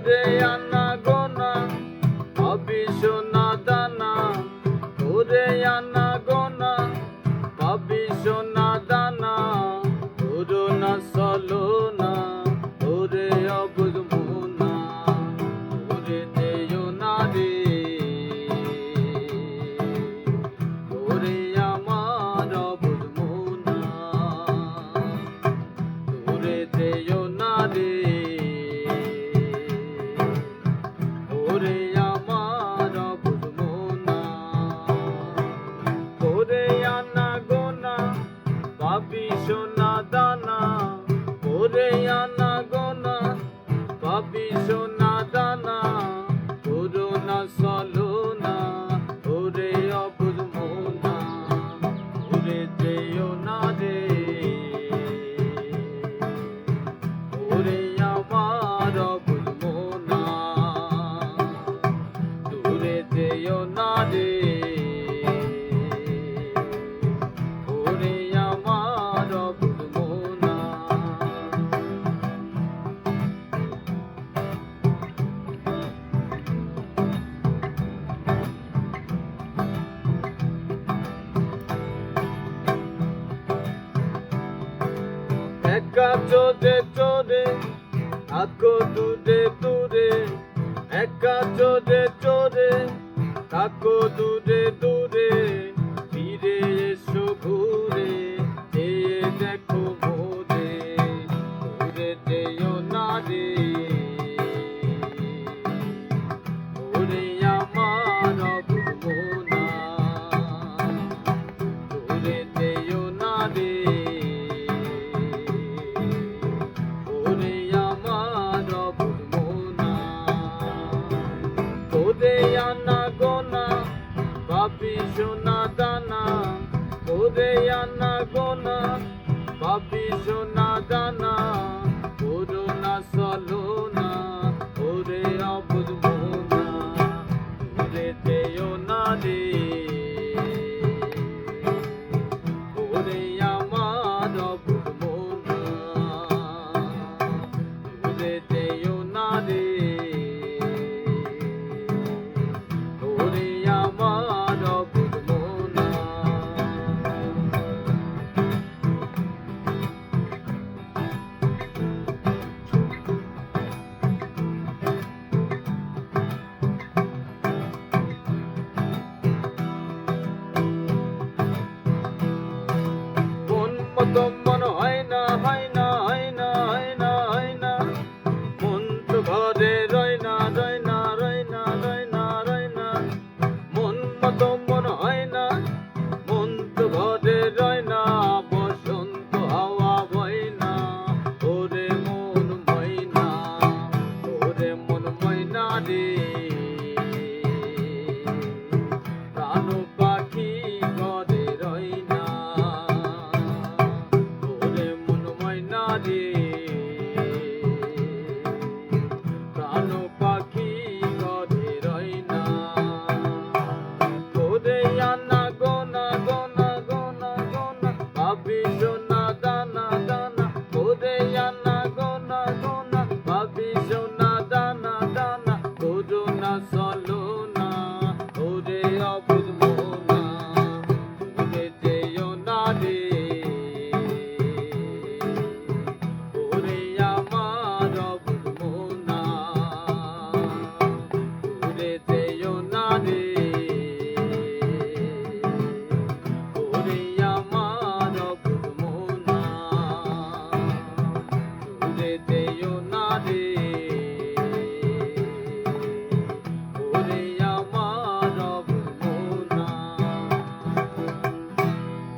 ওরে আনা গোনা পাবি সোনা দানা, ওরে আনা গোনা পাবি সোনা দানা, ওরো না চলো না ওরে অবুঝ মোনা, ওরে দেও না রে ওরে আমার অবুঝ মোনা, ওরে দেও না রে ওরে আমার অবুঝ মোনা, ওরে আনা গোনা পাবি সোনা দানা, ওরে আনা গোনা পাবি সোনা দানা, ওরো না চলো না ওরে অবুঝ মোনা, ওরে যেও না রে ওরে আমার অবুঝ মোনা, দূরে যেও না রে ওরে আমার অবুঝ মোনা। একা চোরে চোরে থাকো দূরে দূরে, একা চোরে চোরে থাকো দূরে দূরে, ফিরে এসো ঘুরে চেয়ে দেখো মোরে, ঘুরে যেও না রে ওরে আমার অবুঝ মোনা, ঘুরে যেও না রে ওরে আমার অবুঝ মোনা, ওরে আনা গোনা পাবি সোনা দানা, ওরে আনা গোনা পাবি সোনা